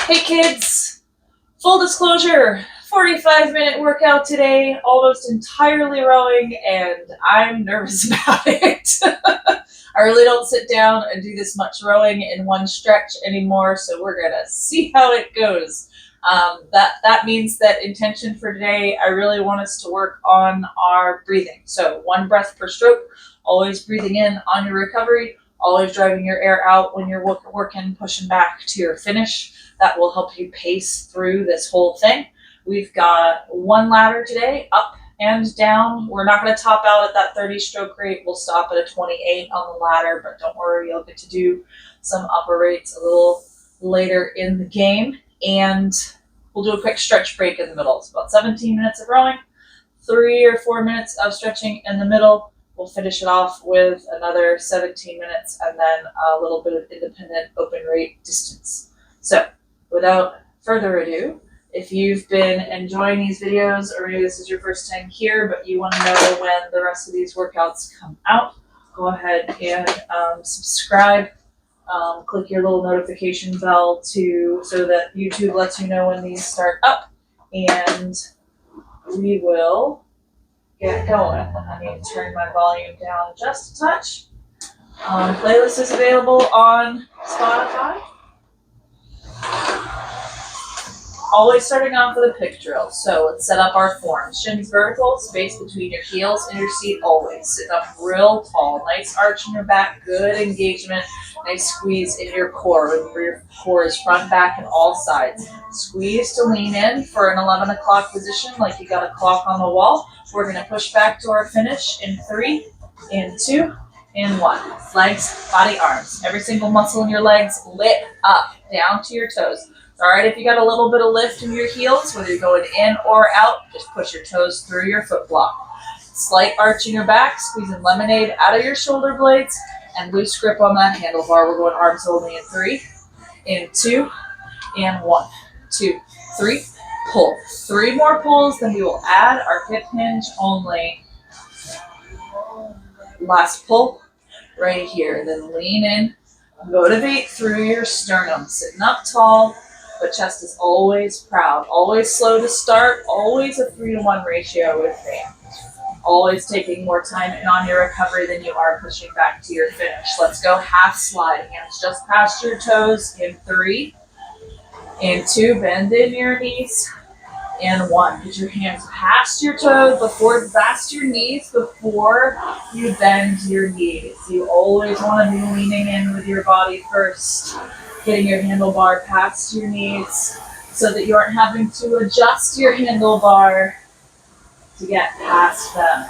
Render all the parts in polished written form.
Hey kids, full disclosure, 45-minute workout today, almost entirely rowing, and I'm nervous about it. I really don't sit down and do this much rowing in one stretch anymore, so we're gonna see how it goes. That means that intention for today, I really want us to work on our breathing. So 1 breath per stroke, always breathing in on your recovery, always driving your air out when you're working, pushing back to your finish. That will help you pace through this whole thing. We've got 1 ladder today, up and down. We're not going to top out at that 30 stroke rate. We'll stop at a 28 on the ladder, but don't worry, you'll get to do some upper rates a little later in the game. And we'll do a quick stretch break in the middle. It's about 17 minutes of rowing, 3 or 4 minutes of stretching in the middle. We'll finish it off with another 17 minutes and then a little bit of independent open rate distance. So without further ado, if you've been enjoying these videos, or maybe this is your first time here, but you want to know when the rest of these workouts come out, go ahead and subscribe. Click your little notification bell so that YouTube lets you know when these start up, and we will get going. I need to turn my volume down just a touch. Playlist is available on Spotify. Always starting off with a pick drill. So let's set up our form. Shins vertical, space between your heels and your seat always. Sit up real tall. Nice arch in your back, good engagement. Nice squeeze in your core. Remember your core is front, back, and all sides. Squeeze to lean in for an 11 o'clock position like you got a clock on the wall. We're going to push back to our finish in 3, in 2, in 1. Legs, body, arms. Every single muscle in your legs lit up down to your toes. All right, if you got a little bit of lift in your heels, whether you're going in or out, just push your toes through your foot block. Slight arch in your back, squeezing lemonade out of your shoulder blades, and loose grip on that handlebar. We're going arms only in 3, in 2, in 1, 2, 3, pull. 3 more pulls, then we will add our hip hinge only. Last pull, right here. Then lean in, motivate through your sternum, sitting up tall. But chest is always proud, always slow to start, always a 3-to-1 ratio with me. Always taking more time in on your recovery than you are pushing back to your finish. Let's go half slide. Hands just past your toes in 3, in 2, bend in your knees, in 1. Get your hands past your toes, past your knees before you bend your knees. You always want to be leaning in with your body first. Getting your handlebar past your knees so that you aren't having to adjust your handlebar to get past them.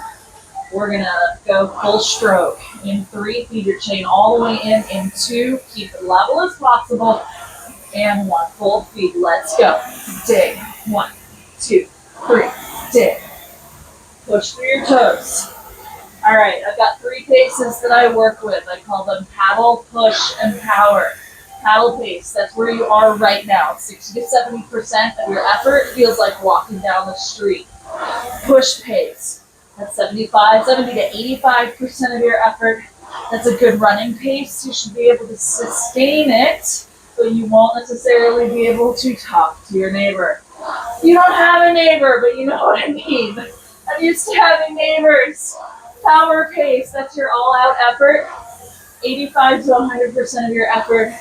We're going to go full stroke. In 3, feed your chain all the way in 2, keep it level as possible, and 1, full feed. Let's go. Dig. 1, 2, 3, dig. Push through your toes. All right, I've got 3 paces that I work with. I call them paddle, push, and power. Paddle pace, that's where you are right now. 60 to 70% of your effort feels like walking down the street. Push pace, that's 70 to 85% of your effort. That's a good running pace. You should be able to sustain it, but you won't necessarily be able to talk to your neighbor. You don't have a neighbor, but you know what I mean. I'm used to having neighbors. Power pace, that's your all-out effort. 85 to 100% of your effort.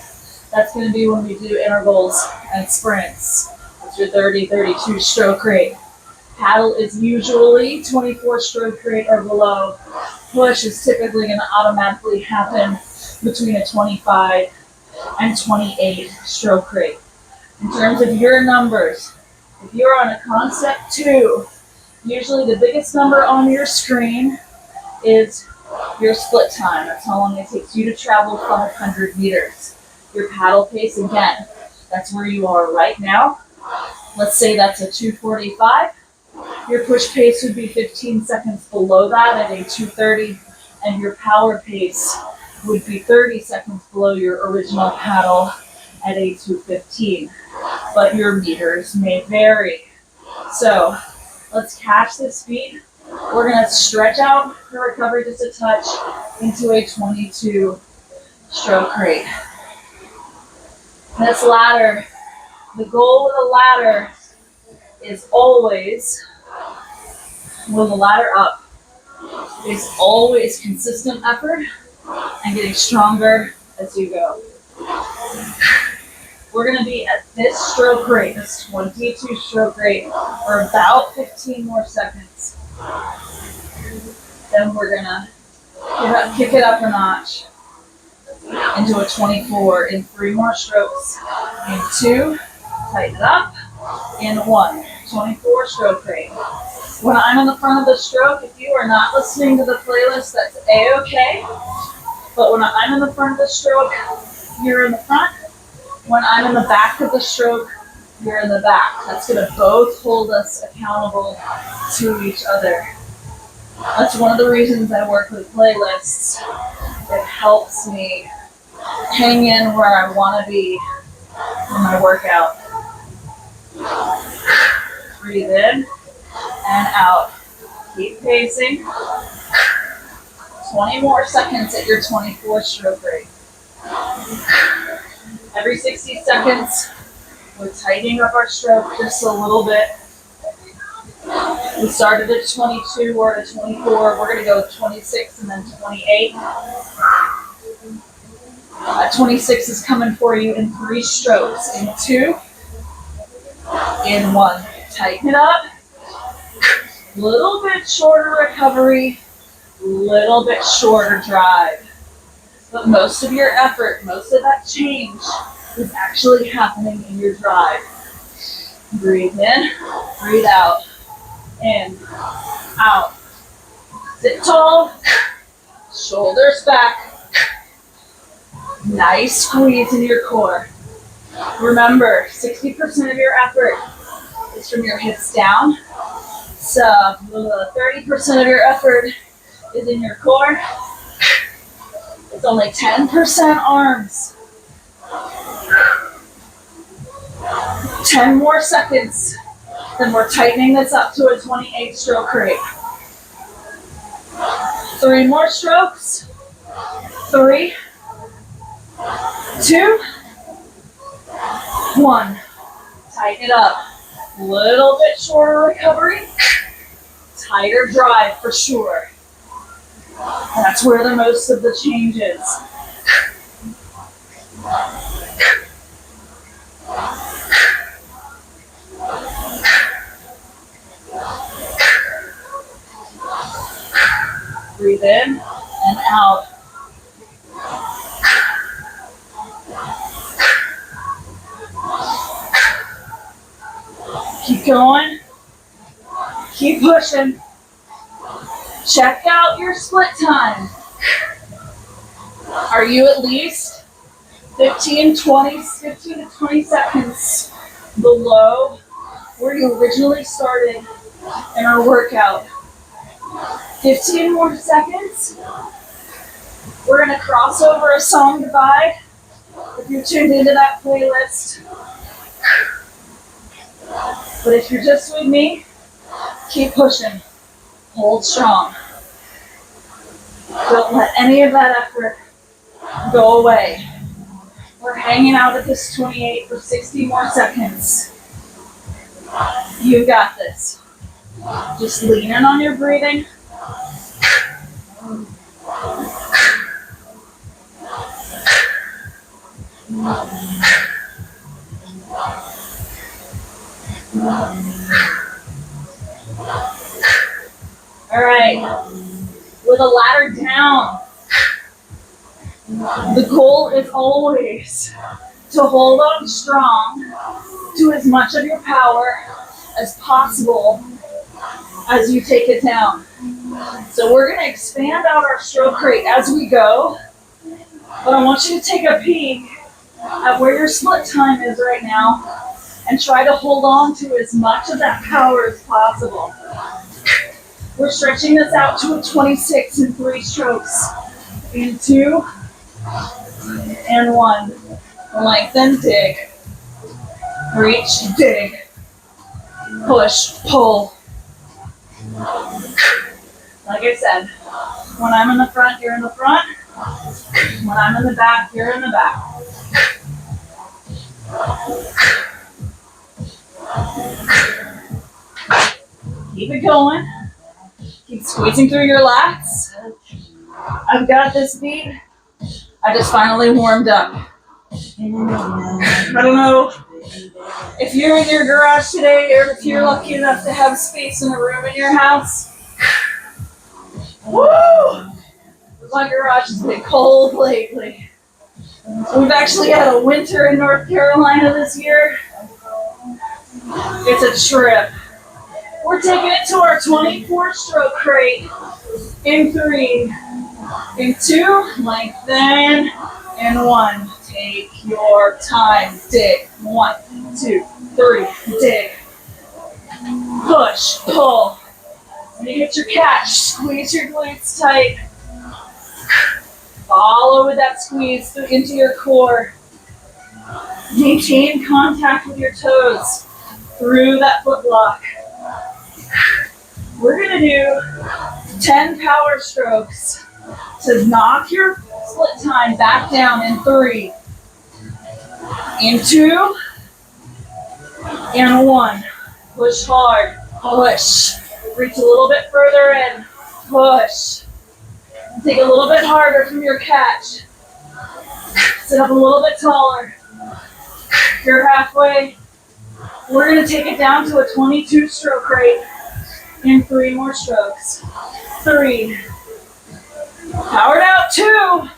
That's going to be when we do intervals and sprints. It's your 30-32 stroke rate. Paddle is usually 24 stroke rate or below. Push is typically going to automatically happen between a 25 and 28 stroke rate. In terms of your numbers, if you're on a concept 2, usually the biggest number on your screen is your split time. That's how long it takes you to travel 500 meters. Your paddle pace, again, that's where you are right now. Let's say that's a 2:45. Your push pace would be 15 seconds below that at a 2:30, and your power pace would be 30 seconds below your original paddle at a 2:15. But your meters may vary. So let's catch this speed. We're going to stretch out the recovery just a touch into a 22 stroke rate. This ladder The goal with a ladder is always, with a ladder up, is always consistent effort and getting stronger as you go. We're going to be at this stroke rate, this 22 stroke rate, for about 15 more seconds. Then we're going to kick it up a notch into a 24 in 3 more strokes. In 2, tighten it up. In 1, 24 stroke rate. When I'm in the front of the stroke, if you are not listening to the playlist, that's A-okay. But when I'm in the front of the stroke, you're in the front. When I'm in the back of the stroke, you're in the back. That's going to both hold us accountable to each other. That's one of the reasons I work with playlists. It helps me hang in where I want to be in my workout. Breathe in and out. Keep pacing. 20 more seconds at your 24 stroke rate. Every 60 seconds, we're tightening up our stroke just a little bit. We started at 22, we're at 24, we're going to go 26 and then 28. 26 is coming for you in 3 strokes. In 2, in 1. Tighten it up. Little bit shorter recovery, little bit shorter drive. But most of your effort, most of that change is actually happening in your drive. Breathe in, breathe out. In, out. Sit tall, shoulders back. Nice squeeze in your core. Remember, 60% of your effort is from your hips down. So 30% of your effort is in your core. It's only 10% arms. 10 more seconds. Then we're tightening this up to a 28 stroke rate. 3 more strokes. 3, 2, 1. Tighten it up. Little bit shorter recovery. Tighter drive for sure. That's where the most of the change is. Breathe in and out. Keep going. Keep pushing. Check out your split time. Are you at least 15 to 20 seconds below where you originally started in our workout? 15 more seconds. We're going to cross over a song divide. If you're tuned into that playlist. But if you're just with me, keep pushing. Hold strong. Don't let any of that effort go away. We're hanging out at this 28 for 60 more seconds. You got this. Just lean in on your breathing. All right. With a ladder down, the goal is always to hold on strong to as much of your power as possible as you take it down. So we're going to expand out our stroke rate as we go, but I want you to take a peek at where your split time is right now and try to hold on to as much of that power as possible. We're stretching this out to a 26 in 3 strokes. In 2 and 1. Lengthen, dig. Reach, dig. Push, pull. Like I said, when I'm in the front, you're in the front. When I'm in the back, you're in the back. Keep it going. Keep squeezing through your lats. I've got this beat. I just finally warmed up. I don't know if you're in your garage today or if you're lucky enough to have space in a room in your house. Woo! My garage has been cold lately. We've actually had a winter in North Carolina this year. It's a trip. We're taking it to our 24 stroke crate in 3, in 2, lengthen, and 1. Take your time. Dig. 1, 2, 3. Dig. Push. Pull. When you hit your catch, squeeze your glutes tight. Follow with that squeeze into your core. Maintain contact with your toes through that foot block. We're going to do 10 power strokes to knock your split time back down in 3, in 2, and 1. Push hard. Push. Reach a little bit further in. Push. Take a little bit harder from your catch. Sit up a little bit taller. You're halfway. We're going to take it down to a 22 stroke rate in 3 more strokes. 3. Powered out. 2.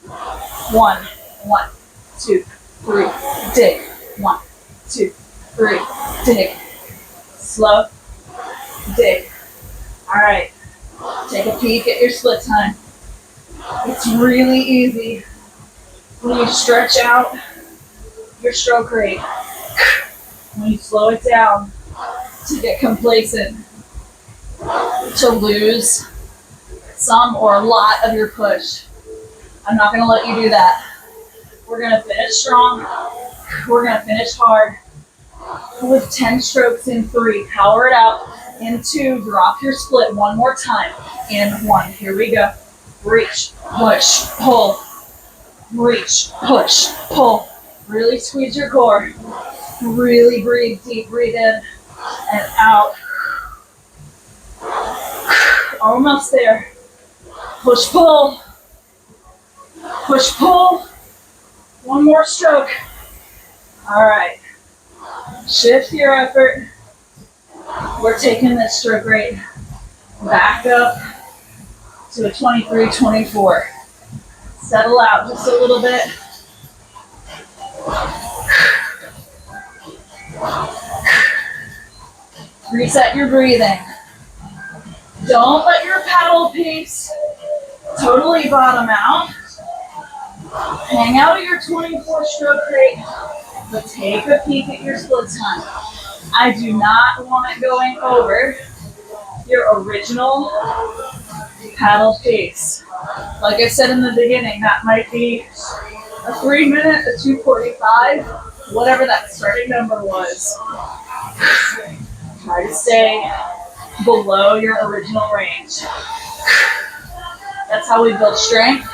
1. 1, 2, 3. Dig. 1, 2, 3. Dig. Slow. Dig. All right. Take a peek at your split time. It's really easy when you stretch out your stroke rate, when you slow it down, to get complacent, to lose some or a lot of your push. I'm not going to let you do that. We're going to finish strong. We're going to finish hard with 10 strokes in 3. Power it out. In 2, drop your split one more time. In 1, here we go. Reach, push, pull. Reach, push, pull. Really squeeze your core. Really breathe deep, breathe in and out. Almost there. Push, pull. Push, pull. One more stroke. All right. Shift your effort. We're taking this stroke rate back up to a 23, 24. Settle out just a little bit. Reset your breathing. Don't let your paddle pace totally bottom out. Hang out at your 24 stroke rate, but take a peek at your split time. I do not want it going over your original paddle pace. Like I said in the beginning, that might be a 3 minute, a 2:45, whatever that starting number was. Try to stay below your original range. That's how we build strength.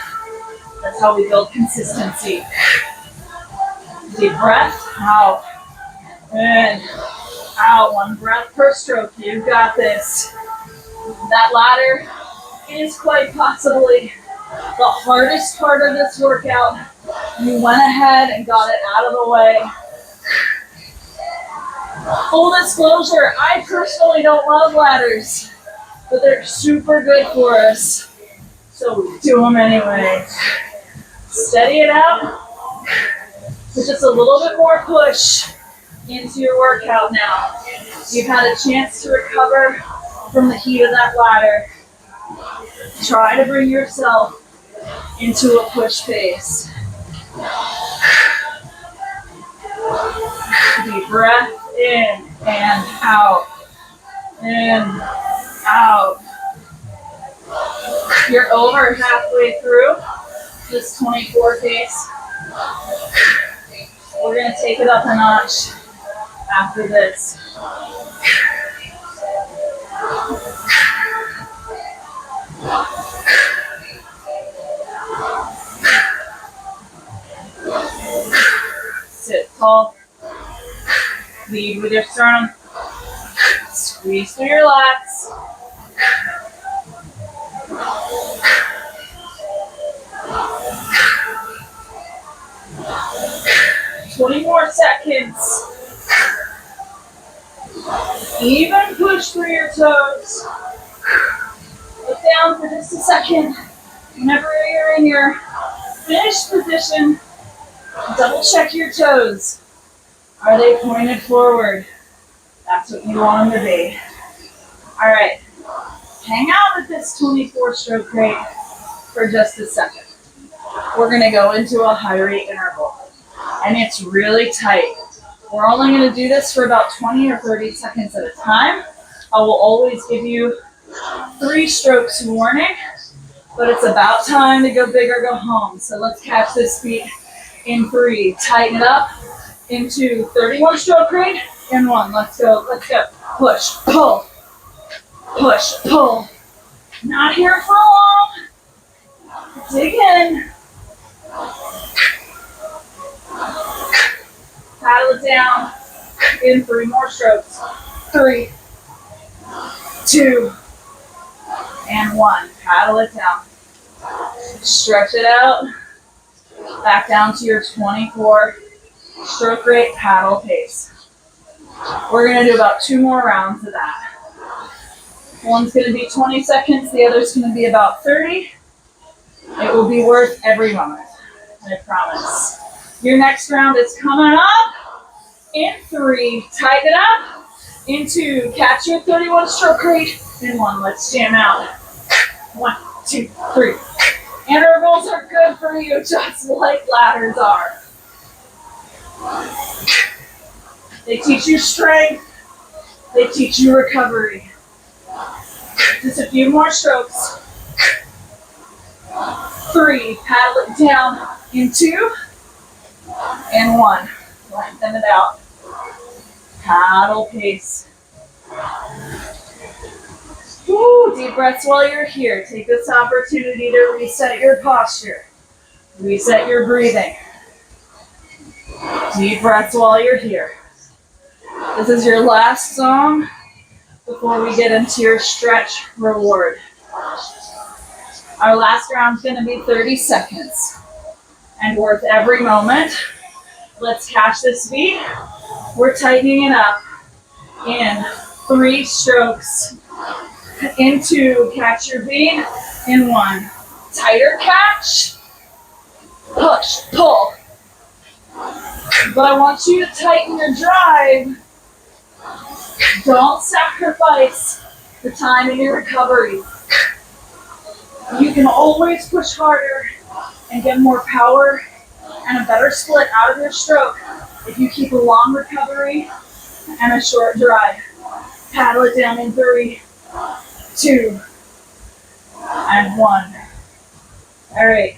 That's how we build consistency. Deep breath, out, in, out. 1 breath per stroke. You've got this. That ladder is quite possibly the hardest part of this workout. You went ahead and got it out of the way. Full disclosure, I personally don't love ladders, but they're super good for us. So we do them anyway. Steady it out. With just a little bit more push into your workout now. You've had a chance to recover from the heat of that ladder. Try to bring yourself into a push pace. Deep breath in and out. In, out. You're over halfway through this 24 pace. We're going to take it up a notch after this. Sit tall. Lead with your sternum. Squeeze through your lats. 20 more seconds. Even push through your toes. Look down for just a second. Whenever you're in your finished position, double check your toes. Are they pointed forward? That's what you want them to be. All right, hang out with this 24 stroke rate for just a second. We're gonna go into a high rate interval, and it's really tight. We're only gonna do this for about 20 or 30 seconds at a time. I will always give you 3 strokes warning, but it's about time to go big or go home. So let's catch this beat in 3. Tighten it up into 31 stroke rate in 1. Let's go, let's go. Push, pull, push, pull. Not here for long. Dig in. Paddle it down in 3 more strokes. 3, 2, and 1. Paddle it down. Stretch it out. Back down to your 24 stroke rate paddle pace. We're going to do about 2 more rounds of that. One's going to be 20 seconds. The other's going to be about 30. It will be worth every moment. I promise. Your next round is coming up in 3. Tighten it up. In 2. Catch your 31 stroke rate. In 1. Let's jam out. 1, 2, 3. Intervals are good for you, just like ladders are. They teach you strength. They teach you recovery. Just a few more strokes. 3. Paddle it down in 2. And 1. Lengthen it out. Paddle pace. Woo, deep breaths while you're here. Take this opportunity to reset your posture. Reset your breathing. Deep breaths while you're here. This is your last song before we get into your stretch reward. Our last round's going to be 30 seconds and worth every moment. Let's catch this beat. We're tightening it up in 3 strokes. In 2, catch your beat. In 1, tighter catch. Push, pull. But I want you to tighten your drive. Don't sacrifice the time in your recovery. You can always push harder and get more power and a better split out of your stroke if you keep a long recovery and a short drive. Paddle it down in 3, 2, and 1. All right,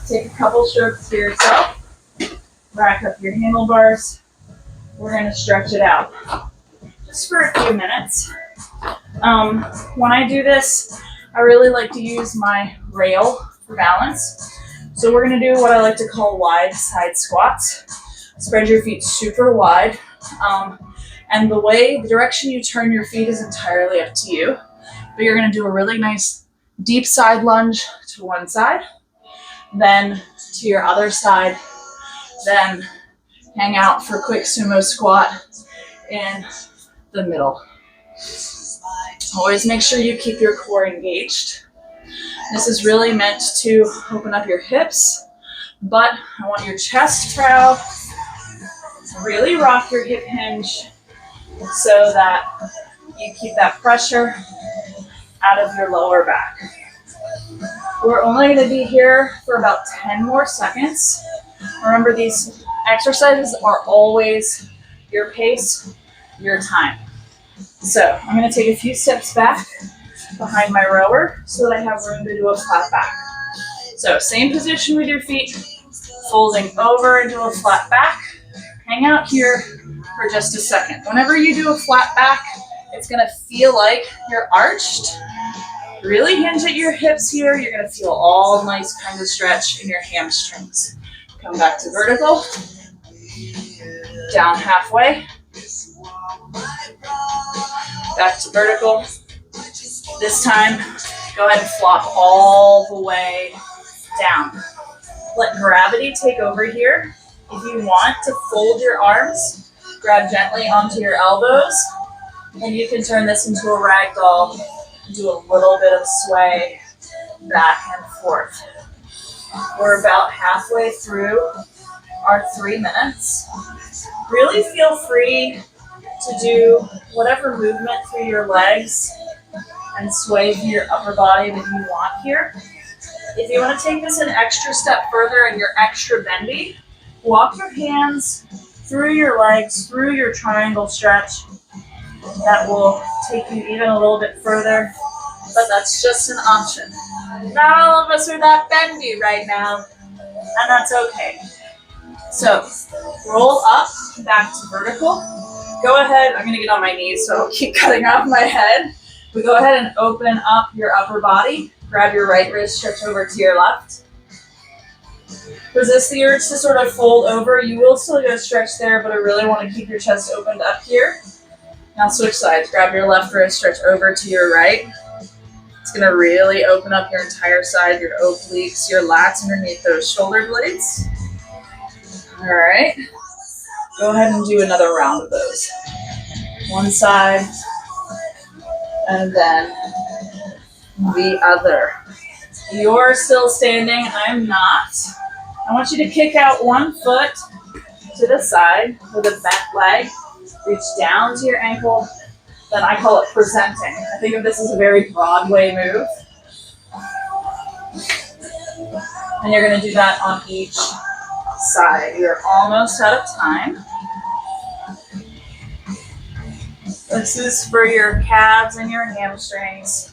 take a couple strokes to yourself. Rack up your handlebars. We're going to stretch it out just for a few minutes. When I do this, I really like to use my rail for balance. So we're going to do what I like to call wide side squats. Spread your feet super wide. And the direction you turn your feet is entirely up to you. But you're going to do a really nice deep side lunge to one side, then to your other side, then hang out for quick sumo squat in the middle. Always make sure you keep your core engaged. This is really meant to open up your hips, but I want your chest proud. Really rock your hip hinge so that you keep that pressure out of your lower back. We're only going to be here for about 10 more seconds. Remember, these exercises are always your pace, your time. So I'm going to take a few steps back behind my rower so that I have room to do a flat back. So same position with your feet, folding over into a flat back. Hang out here for just a second. Whenever you do a flat back, it's going to feel like you're arched. Really hinge at your hips here. You're going to feel all nice kind of stretch in your hamstrings. Come back to vertical. Down halfway. Back to vertical. This time, go ahead and flop all the way down. Let gravity take over here. If you want to fold your arms, grab gently onto your elbows, and you can turn this into a ragdoll and do a little bit of sway back and forth. We're about halfway through our 3 minutes. Really feel free to do whatever movement through your legs and sway through your upper body that you want here. If you want to take this an extra step further and you're extra bendy, walk your hands through your legs, through your triangle stretch. That will take you even a little bit further, but that's just an option. Not all of us are that bendy right now, and that's okay. So, roll up, back to vertical. Go ahead, I'm gonna get on my knees so I don't keep cutting off my head. We go ahead and open up your upper body. Grab your right wrist, stretch over to your left. Resist the urge to sort of fold over. You will still go stretch there, but I really want to keep your chest opened up here. Now switch sides. Grab your left wrist, stretch over to your right. It's going to really open up your entire side, your obliques, your lats underneath those shoulder blades. All right. Go ahead and do another round of those. One side, and then the other. You're still standing. I'm not. I want you to kick out one foot to the side with a bent leg. Reach down to your ankle. Then I call it presenting. I think of this as a very Broadway move. And you're going to do that on each side. You're almost out of time. This is for your calves and your hamstrings.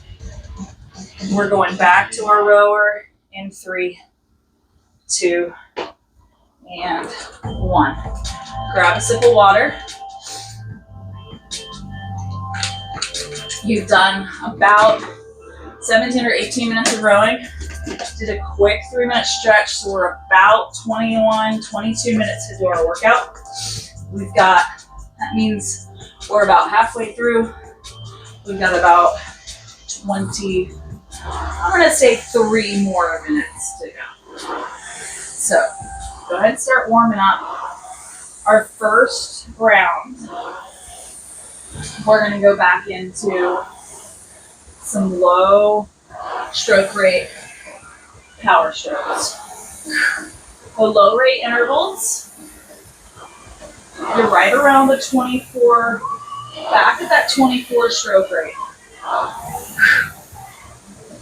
We're going back to our rower in 3, 2, and 1. Grab a sip of water. You've done about 17 or 18 minutes of rowing. Did a quick 3-minute stretch, so we're about 21, 22 minutes to do our workout. That means we're about halfway through. We've got about 20, I'm gonna say 3 more minutes to go. So, go ahead and start warming up. Our first round, we're gonna go back into some low stroke rate power strokes. The low rate intervals, you're right around the 24, back at that 24 stroke rate.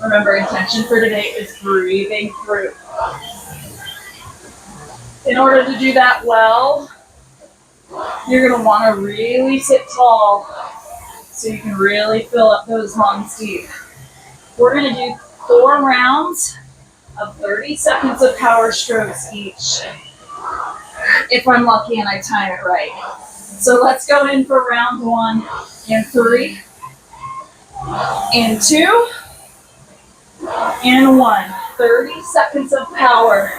Remember, intention for today is breathing through. In order to do that well, you're going to want to really sit tall so you can really fill up those lungs deep. We're going to do 4 rounds of 30 seconds of power strokes each, if I'm lucky and I time it right. So let's go in for round 1 in 3, in 2, in 1. 30 seconds of power.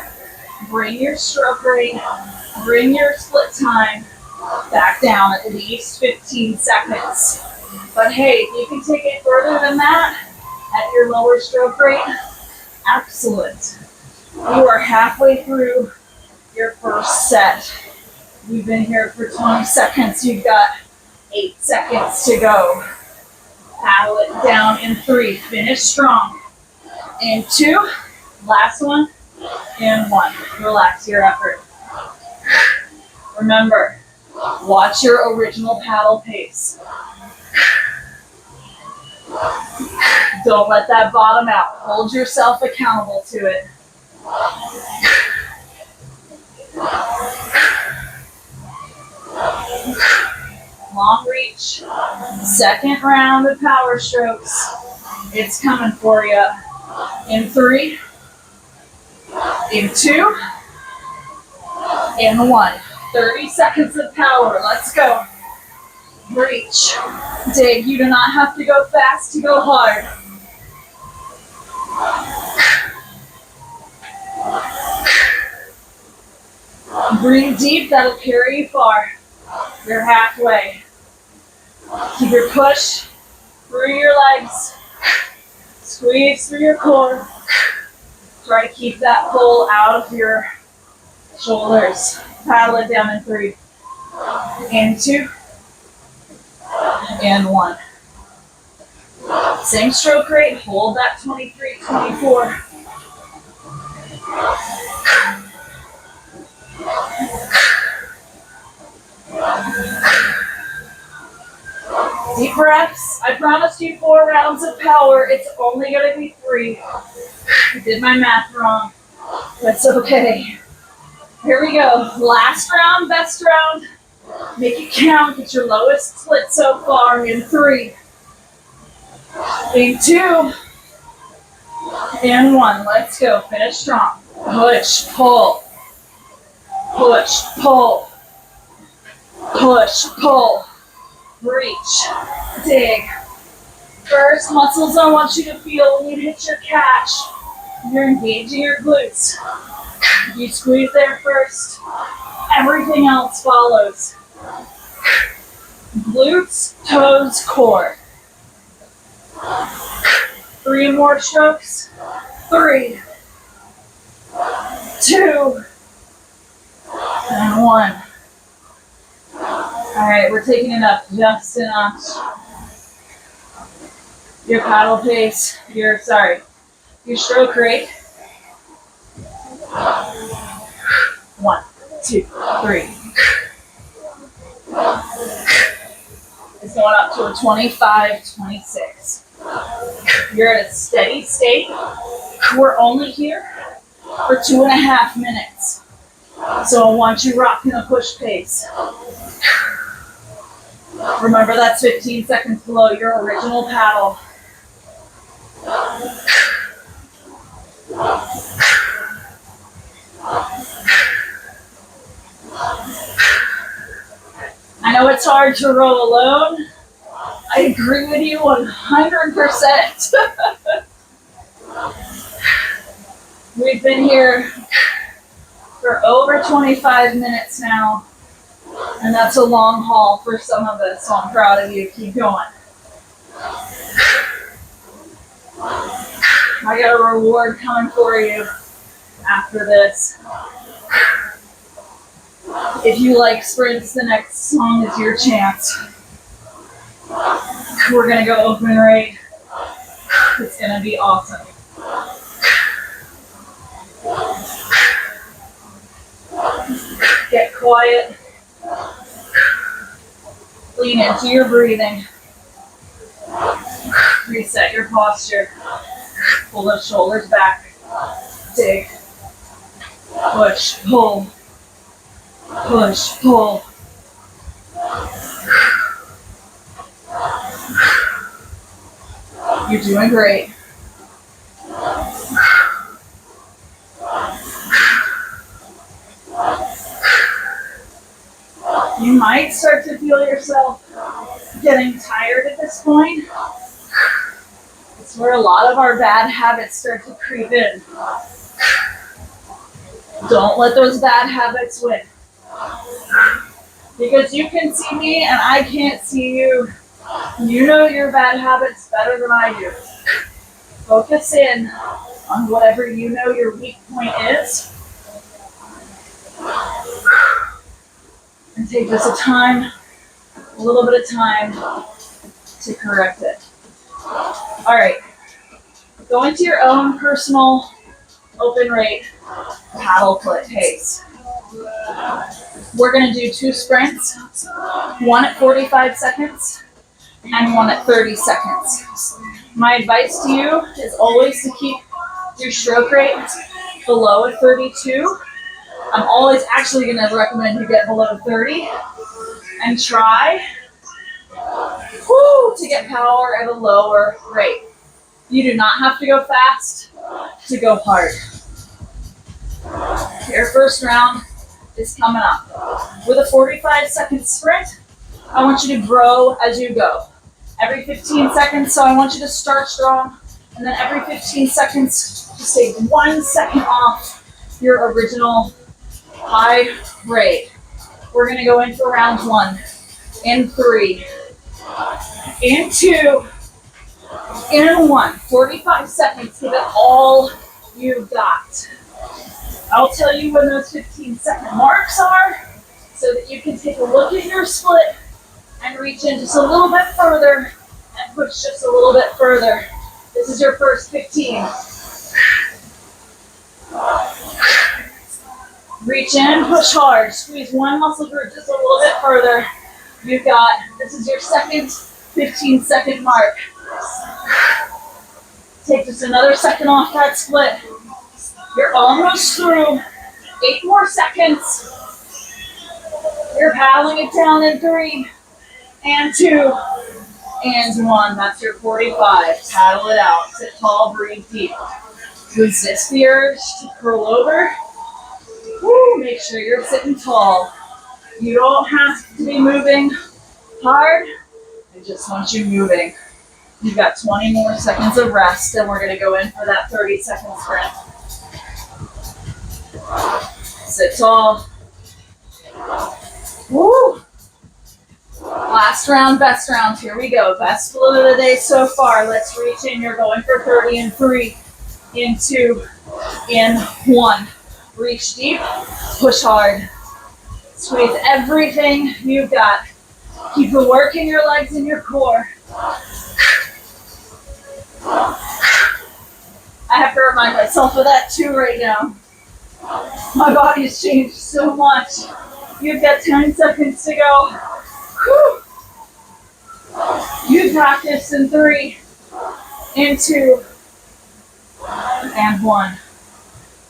Bring your stroke rate, bring your split time back down at least 15 seconds. But hey, if you can take it further than that at your lower stroke rate, excellent. You are halfway through your first set. We've been here for 20 seconds. You've got 8 seconds to go. Paddle it down in 3. Finish strong. In 2. Last one. In 1. Relax your effort. Remember, watch your original paddle pace. Don't let that bottom out. Hold yourself accountable to it. Long reach. Second round of power strokes. It's coming for you. In 3. In 2. In 1. 30 seconds of power. Let's go. Reach. Dig. You do not have to go fast to go hard. Breathe deep. That'll carry you far. You're halfway. Keep your push through your legs. Squeeze through your core. Try to keep that pull out of your shoulders. Paddle it down in 3. And 2. And 1. Same stroke rate. Hold that 23, 24. Deep breaths. I promised you 4 rounds of power. It's only going to be 3. I did my math wrong. That's okay. Here we go. Last round, best round. Make it count. Get your lowest split so far in 3. In 2. And 1. Let's go. Finish strong. Push, pull. Push, pull. Push, pull. Reach. Dig. First muscles I want you to feel when you hit your catch. You're engaging your glutes. You squeeze there first. Everything else follows. Glutes, toes, core. 3 more strokes. 3. 2. And 1. All right, we're taking it up just a notch. Your paddle pace, your stroke rate. 1, 2, 3. It's going up to a 25, 26. You're at a steady state. We're only here for 2.5 minutes. So I want you rocking a push pace. Remember that's 15 seconds below your original paddle. I know it's hard to row alone. I agree with you 100%. We've been here for over 25 minutes now, and that's a long haul for some of us, so I'm proud of you. Keep going. I got a reward coming for you after this. If you like sprints, the next song is your chance. We're gonna go open rate. It's gonna be awesome. Get quiet. Lean into your breathing. Reset your posture. Pull those shoulders back. Dig. Push, pull. Push, pull. You're doing great. You might start to feel yourself getting tired at this point. It's where a lot of our bad habits start to creep in. Don't let those bad habits win. Because you can see me and I can't see you. You know your bad habits better than I do. Focus in on whatever you know your weak point is. And take just a little bit of time to correct it. All right. Go into your own personal open rate paddle pace. We're going to do 2 sprints, one at 45 seconds and one at 30 seconds. My advice to you is always to keep your stroke rate below a 32. I'm always actually going to recommend you get below 30 and try to get power at a lower rate. You do not have to go fast to go hard. Your first round is coming up. With a 45-second sprint, I want you to grow as you go. Every 15 seconds, so I want you to start strong, and then every 15 seconds, just take 1 second off your original high rate. We're going to go into round 1 in 3, in 2, and 1. 45 seconds. Give it all you've got. I'll tell you when those 15-second marks are so that you can take a look at your split and reach in just a little bit further and push just a little bit further. This is your first 15. Reach in, push hard. Squeeze one muscle group just a little bit further. You've got, this is your second 15-second mark. Take just another second off that split. You're almost through. 8 more seconds. You're paddling it down in 3 and 2 and 1. That's your 45. Paddle it out. Sit tall, breathe deep. Resist the urge to curl over. Woo, make sure you're sitting tall. You don't have to be moving hard. I just want you moving. You've got 20 more seconds of rest, and we're going to go in for that 30-second sprint. Sit tall. Woo! Last round, best round. Here we go. Best split of the day so far. Let's reach in. You're going for 30 in 3, in 2, in 1. Reach deep. Push hard. Squeeze everything you've got. Keep the work in your legs and your core. I have to remind myself of that too right now. My body's changed so much. You've got 10 seconds to go. Whew. You practice in 3, in 2, and 1.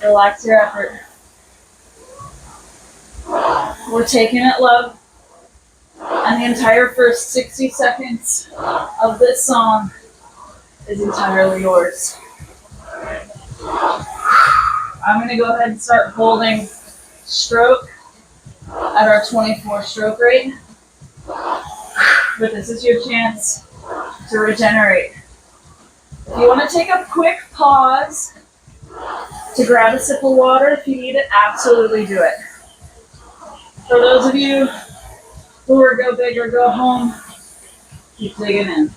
Relax your effort. We're taking it low. And the entire first 60 seconds of this song is entirely yours. I'm going to go ahead and start holding stroke at our 24 stroke rate. But this is your chance to regenerate. If you want to take a quick pause to grab a sip of water, if you need it, absolutely do it. For those of you who are go big or go home, keep digging in.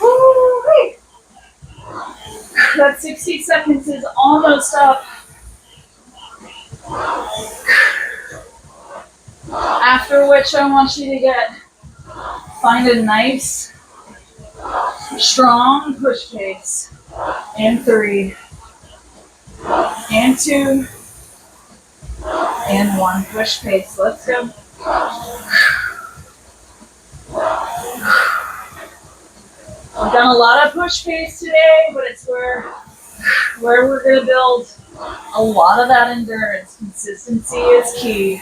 Woo-wee. That 60 seconds is almost up. After which I want you to find a nice, strong push pace. In 3, and 2, and 1. Push pace. Let's go. We've done a lot of push pace today, but it's where we're going to build a lot of that endurance. Consistency is key.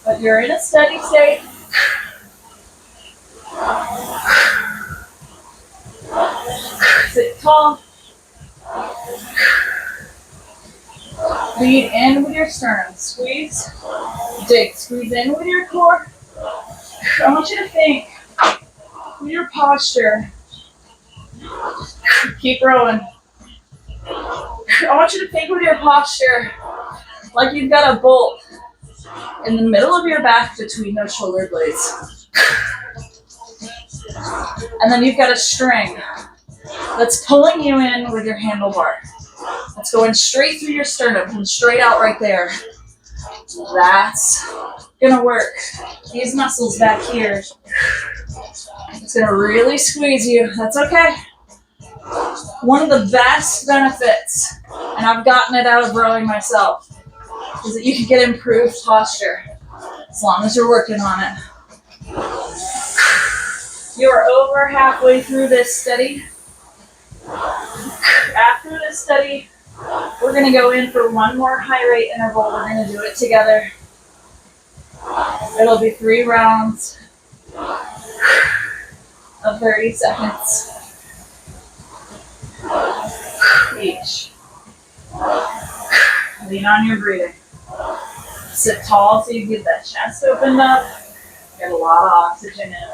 But you're in a steady state. Sit tall. Lead in with your sternum. Squeeze. Dig. Squeeze in with your core. I want you to think with your posture. Keep rolling. I want you to think with your posture like you've got a bolt in the middle of your back between those shoulder blades. And then you've got a string that's pulling you in with your handlebar. That's going straight through your sternum, come straight out right there. That's gonna work. These muscles back here, it's gonna really squeeze you. That's okay. One of the best benefits, and I've gotten it out of rowing myself, is that you can get improved posture as long as you're working on it. You're over halfway through this study. After this study, we're going to go in for one more high rate interval. We're going to do it together. It'll be 3 rounds of 30 seconds each. Lean on your breathing. Sit tall so you get that chest opened up. Get a lot of oxygen in.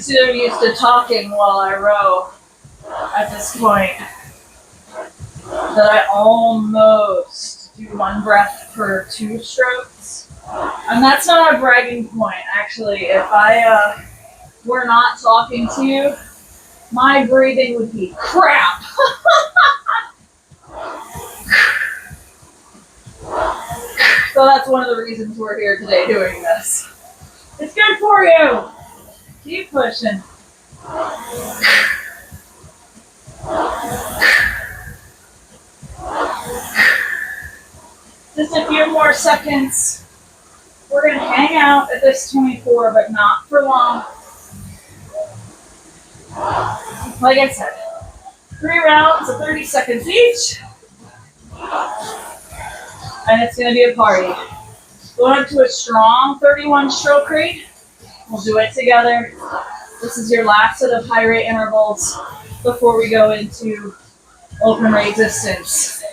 so used to talking while I row at this point that I almost do one breath per 2 strokes. And that's not a bragging point, actually. If I were not talking to you, my breathing would be crap. So that's one of the reasons we're here today doing this. It's good for you. Keep pushing. Just a few more seconds. We're going to hang out at this 24, but not for long. Like I said, 3 rounds of 30 seconds each. And it's going to be a party. Going up to a strong 31 stroke rate. We'll do it together. This is your last set of high rate intervals before we go into open rate distance.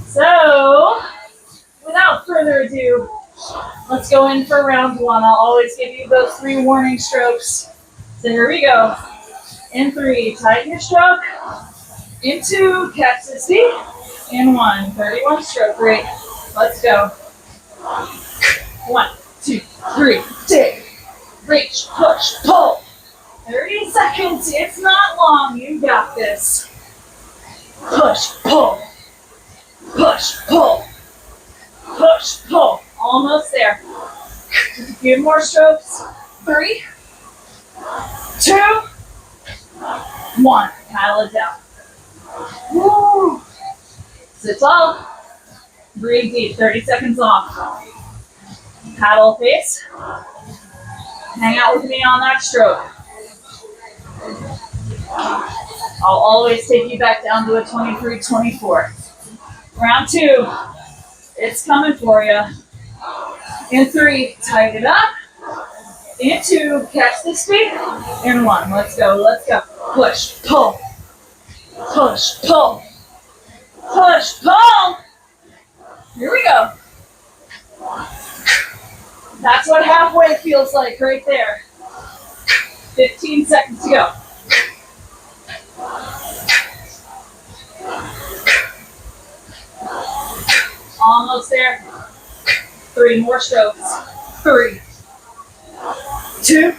So, without further ado, let's go in for round 1. I'll always give you those 3 warning strokes. So here we go. In 3, tighten your stroke. In 2, catch the speed. In 1, 31 stroke rate. Let's go. 1, 2, 3, dig, reach, push, pull. 30 seconds, it's not long, you got this. Push, pull, push, pull, push, pull. Almost there. Just a few more strokes. 3, 2, 1. Paddle it down. Woo. Sit tall. Breathe deep. 30 seconds off. Paddle face. Hang out with me on that stroke. I'll always take you back down to a 23-24. Round 2. It's coming for you. In 3, tighten it up. In 2, catch the speed. In 1, let's go, let's go. Push, pull. Push, pull. Push, pull. Here we go. That's what halfway feels like right there. 15 seconds to go. Almost there. 3 more strokes. 3, 2,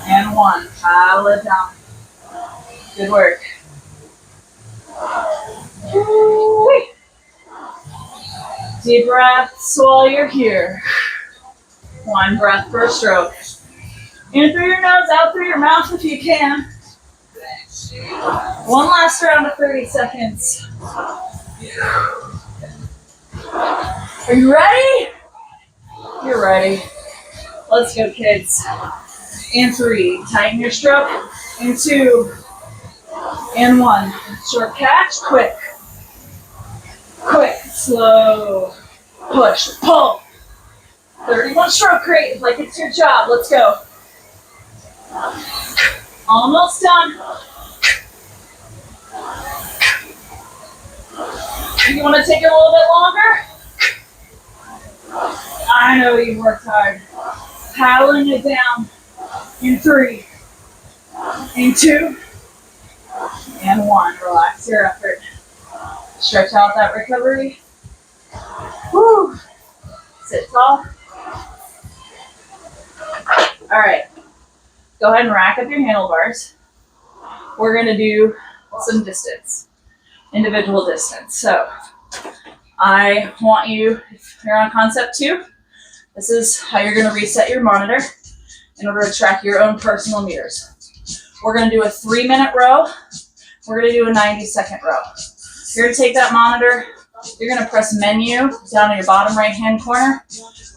and 1. Paddle it down. Good work. Woo-wee. Deep breaths while you're here. 1 breath per stroke. In through your nose, out through your mouth if you can. 1 last round of 30 seconds. Are you ready? You're ready. Let's go, kids. In 3, tighten your stroke. In 2, and 1. Short catch, quick. Quick, slow. Push, pull. 31 stroke rate, like it's your job. Let's go. Almost done. You want to take it a little bit longer? I know you worked hard. Paddling it down. In 3, in 2, and 1. Relax your effort. Stretch out that recovery. Woo. Sit tall. All right. Go ahead and rack up your handlebars. We're going to do some distance, individual distance. So I want you, if you're on concept 2, this is how you're going to reset your monitor in order to track your own personal meters. We're going to do a 3-minute row. We're going to do a 90-second row. You're going to take that monitor. You're going to press menu down in your bottom right-hand corner.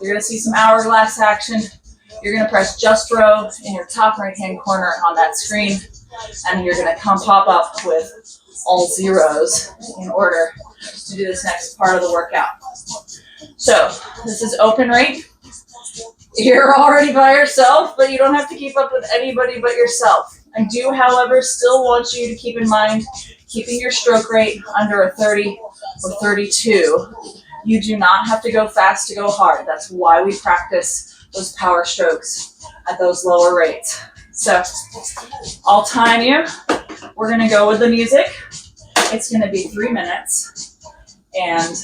You're going to see some hourglass action. You're going to press just row in your top right-hand corner on that screen. And you're going to pop up with all zeros in order to do this next part of the workout. So this is open rate. You're already by yourself, but you don't have to keep up with anybody but yourself. I do, however, still want you to keep in mind keeping your stroke rate under a 30 or 32. You do not have to go fast to go hard. That's why we practice those power strokes at those lower rates. So I'll time you. We're going to go with the music. It's going to be 3 minutes, and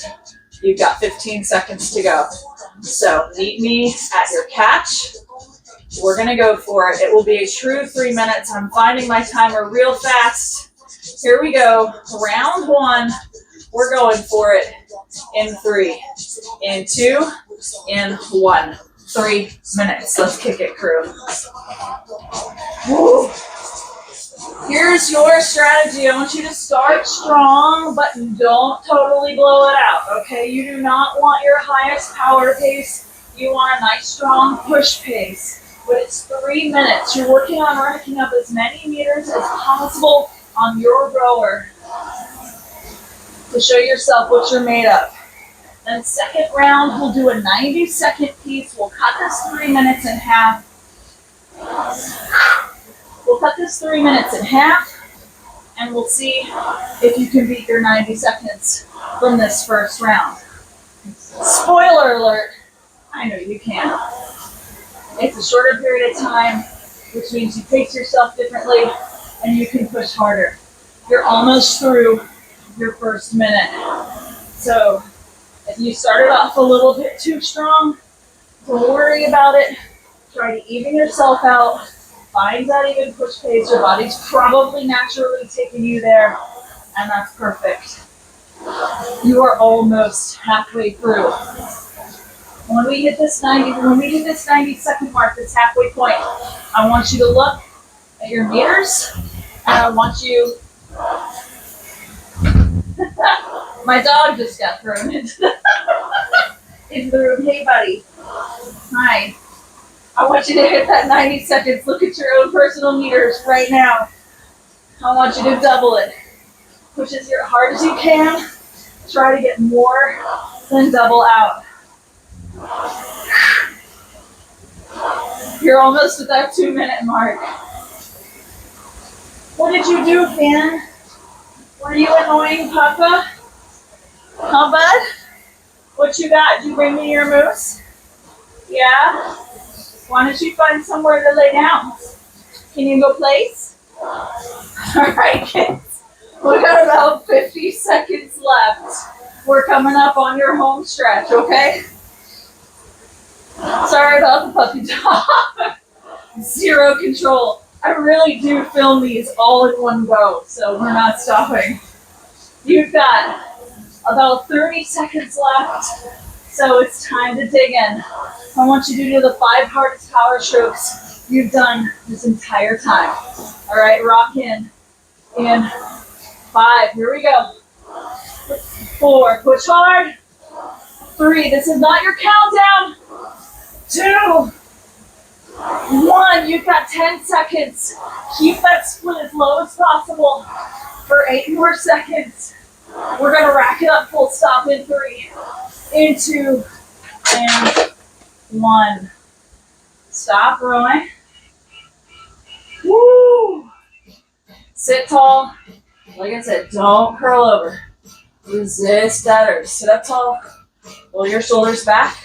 you've got 15 seconds to go. So meet me at your catch. We're going to go for it. It will be a true 3 minutes. I'm finding my timer real fast. Here we go. Round one. We're going for it in 3, in 2, in 1. 3 minutes. Let's kick it, crew. Woo. Here's your strategy. I want you to start strong, but don't totally blow it out, okay? You do not want your highest power pace. You want a nice, strong push pace. But it's 3 minutes. You're working on racking up as many meters as possible on your rower to show yourself what you're made of. Then second round, we'll do a 90-second piece. We'll cut this 3 minutes in half. We'll cut this 3 minutes in half, and we'll see if you can beat your 90 seconds from this first round. Spoiler alert, I know you can. It's a shorter period of time, which means you pace yourself differently, and you can push harder. You're almost through your first minute. So if you started off a little bit too strong, don't worry about it. Try to even yourself out. Find that even push pace. Your body's probably naturally taking you there, and that's perfect. You are almost halfway through. When we hit this 90-second mark, this halfway point, I want you to look at your meters, and I want you. My dog just got thrown into the room. Hey, buddy. Hi. I want you to hit that 90 seconds. Look at your own personal meters right now. I want you to double it. Push as hard as you can. Try to get more than double out. You're almost at that 2 minute mark. What did you do, Fan? Were you annoying Papa? Huh, bud? What you got? Did you bring me your moose? Yeah? Why don't you find somewhere to lay down? Can you go place? Alright, kids. We got about 50 seconds left. We're coming up on your home stretch, okay? Sorry about the puppy dog. Zero control. I really do film these all in one go, so we're not stopping. You've got about 30 seconds left, so it's time to dig in. I want you to do the 5 hardest power strokes you've done this entire time. All right, rock in. In 5, here we go. 4, push hard. 3, this is not your countdown. 2, 1, you've got 10 seconds. Keep that split as low as possible for 8 more seconds. We're gonna rack it up full stop in 3, in 2, and 1. Stop rowing. Woo! Sit tall. Like I said, don't curl over. Resist that urge. Sit up tall. Pull your shoulders back.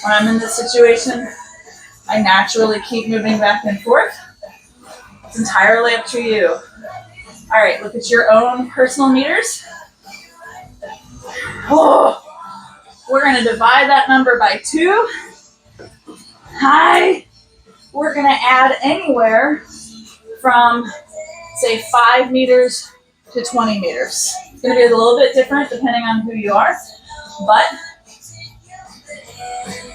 When I'm in this situation, I naturally keep moving back and forth. It's entirely up to you. All right, look at your own personal meters. Oh, we're going to divide that number by 2. High. We're going to add anywhere from, say, 5 meters to 20 meters. It's going to be a little bit different depending on who you are, but,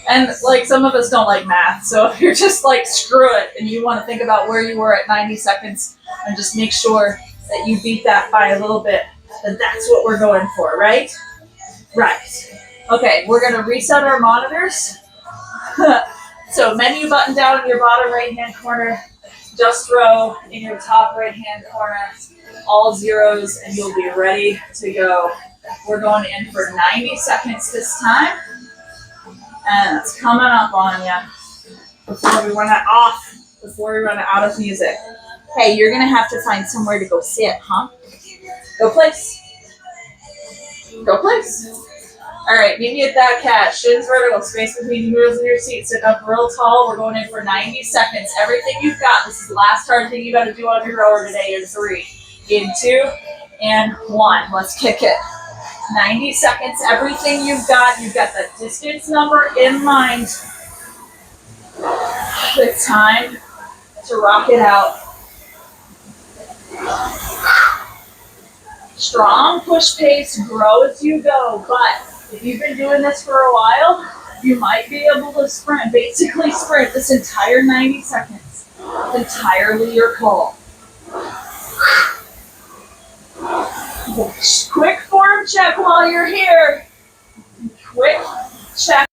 and like some of us don't like math, so if you're just like, screw it, and you want to think about where you were at 90 seconds and just make sure that you beat that by a little bit, then that's what we're going for, right? Right. Okay, we're going to reset our monitors. So menu button down in your bottom right-hand corner, just row in your top right-hand corner, all zeros, and you'll be ready to go. We're going in for 90 seconds this time, and it's coming up on you before we run out of music. Hey, you're going to have to find somewhere to go sit, huh? Go place. Go place. All right, meet me at that cat. Shins vertical, space between your heels and your seat. Sit up real tall. We're going in for 90 seconds. Everything you've got. This is the last hard thing you got to do on your rower today. In 3, in 2, and 1. Let's kick it. 90 seconds. Everything you've got. You've got the distance number in mind. It's time to rock it out. Strong push pace, grow as you go. But if you've been doing this for a while, you might be able to sprint, basically sprint this entire 90 seconds. It's entirely your call. Quick form check while you're here. Quick check.